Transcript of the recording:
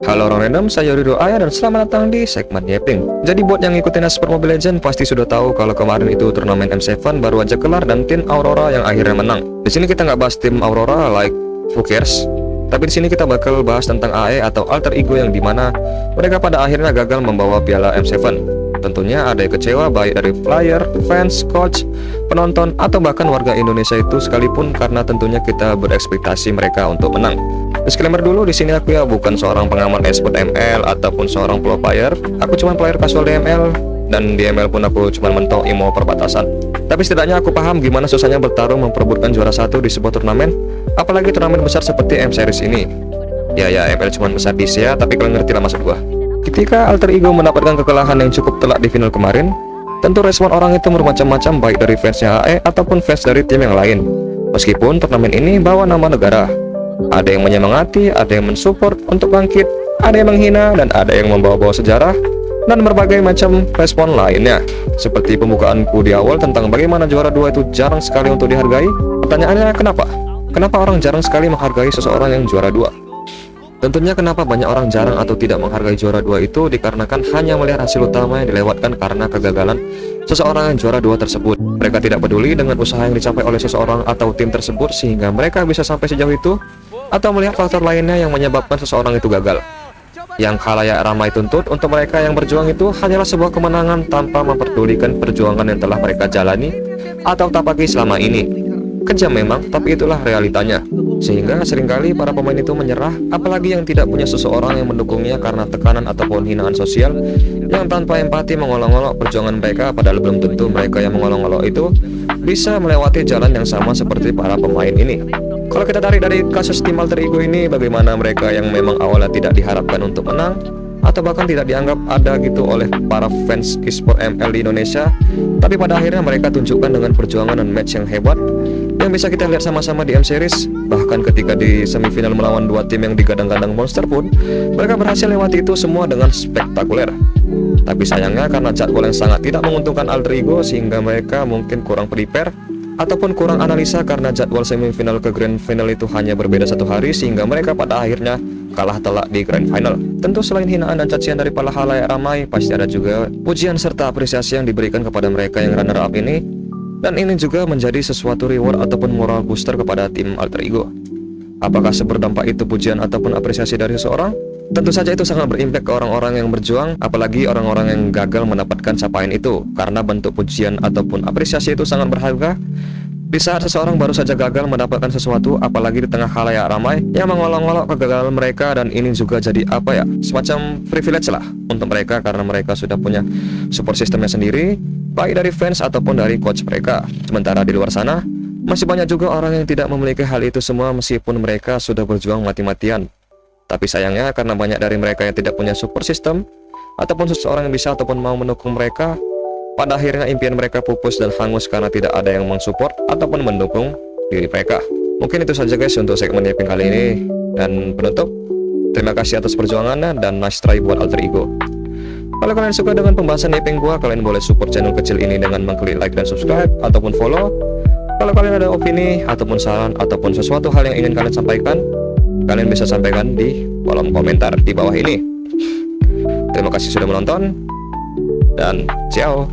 Halo orang random, saya Ridho Ayah dan selamat datang di segmen Yeping. Jadi buat yang ngikutin esport Mobile Legends pasti sudah tahu kalau kemarin itu turnamen M7 baru aja kelar dan tim Aurora yang akhirnya menang. Di sini kita nggak bahas tim Aurora like who cares, tapi di sini kita bakal bahas tentang AE atau alter ego yang dimana mereka pada akhirnya gagal membawa piala M7. Tentunya ada yang kecewa baik dari player, fans, coach, penonton, atau bahkan warga Indonesia itu sekalipun karena tentunya kita berekspektasi mereka untuk menang. Disclaimer dulu, di sini aku ya bukan seorang pengamat esport ML ataupun seorang pro player. Aku cuma player casual di ML dan di ML pun aku cuma mentok imo perbatasan. Tapi setidaknya aku paham gimana susahnya bertarung memperebutkan juara satu di sebuah turnamen, apalagi turnamen besar seperti M Series ini. Ya ML cuma besar di Asia, tapi kalian ngerti lah maksud gua. Ketika alter ego mendapatkan kekalahan yang cukup telak di final kemarin, tentu respon orang itu bermacam-macam baik dari fansnya AE ataupun fans dari tim yang lain. Meskipun turnamen ini bawa nama negara, ada yang menyemangati, ada yang mensupport untuk bangkit, ada yang menghina, dan ada yang membawa-bawa sejarah dan berbagai macam respon lainnya. Seperti pembukaanku di awal tentang bagaimana juara dua itu jarang sekali untuk dihargai. Pertanyaannya kenapa? Kenapa orang jarang sekali menghargai seseorang yang juara dua? Tentunya kenapa banyak orang jarang atau tidak menghargai juara dua itu dikarenakan hanya melihat hasil utama yang dilewatkan karena kegagalan seseorang yang juara dua tersebut. Mereka tidak peduli dengan usaha yang dicapai oleh seseorang atau tim tersebut sehingga mereka bisa sampai sejauh itu, atau melihat faktor lainnya yang menyebabkan seseorang itu gagal. Yang khalayak ramai tuntut untuk mereka yang berjuang itu hanyalah sebuah kemenangan tanpa memperdulikan perjuangan yang telah mereka jalani atau tapaki selama ini. Kejam memang, tapi itulah realitanya. Sehingga seringkali para pemain itu menyerah, apalagi yang tidak punya seseorang yang mendukungnya karena tekanan ataupun hinaan sosial yang tanpa empati mengolok-olok perjuangan mereka, padahal belum tentu mereka yang mengolok-olok itu bisa melewati jalan yang sama seperti para pemain ini. Kalau kita tarik dari kasus tim alter ego ini, bagaimana mereka yang memang awalnya tidak diharapkan untuk menang atau bahkan tidak dianggap ada gitu oleh para fans e-sport ML di Indonesia, tapi pada akhirnya mereka tunjukkan dengan perjuangan dan match yang hebat yang bisa kita lihat sama-sama di M Series. Bahkan ketika di semifinal melawan dua tim yang digadang-gadang monster pun, mereka berhasil lewati itu semua dengan spektakuler. Tapi sayangnya karena jadwal yang sangat tidak menguntungkan alter ego, sehingga mereka mungkin kurang prepare ataupun kurang analisa karena jadwal semifinal ke grand final itu hanya berbeda satu hari, sehingga mereka pada akhirnya kalah telak di grand final. Tentu selain hinaan dan cacian dari para halayak ramai, pasti ada juga pujian serta apresiasi yang diberikan kepada mereka yang runner up ini. Dan ini juga menjadi sesuatu reward ataupun moral booster kepada tim alter ego. Apakah seberdampak itu pujian ataupun apresiasi dari seseorang? Tentu saja itu sangat berimpact ke orang-orang yang berjuang, apalagi orang-orang yang gagal mendapatkan capaian itu, karena bentuk pujian ataupun apresiasi itu sangat berharga. Di saat seseorang baru saja gagal mendapatkan sesuatu, apalagi di tengah khalayak ramai yang mengolok-olok kegagalan mereka, dan ini juga jadi semacam privilege lah untuk mereka karena mereka sudah punya support sistemnya sendiri, baik dari fans ataupun dari coach mereka. Sementara di luar sana masih banyak juga orang yang tidak memiliki hal itu semua meskipun mereka sudah berjuang mati-matian. Tapi sayangnya karena banyak dari mereka yang tidak punya support system ataupun seseorang yang bisa ataupun mau mendukung mereka, pada akhirnya impian mereka pupus dan hangus karena tidak ada yang mensupport ataupun mendukung diri mereka. Mungkin itu saja guys untuk segmen Yeping kali ini. Dan penutup, terima kasih atas perjuangannya dan nice try buat alter ego. Kalau kalian suka dengan pembahasan Yeping gua, kalian boleh support channel kecil ini dengan mengklik like dan subscribe ataupun follow. Kalau kalian ada opini ataupun saran ataupun sesuatu hal yang ingin kalian sampaikan, kalian bisa sampaikan di kolom komentar di bawah ini. Terima kasih sudah menonton dan ciao.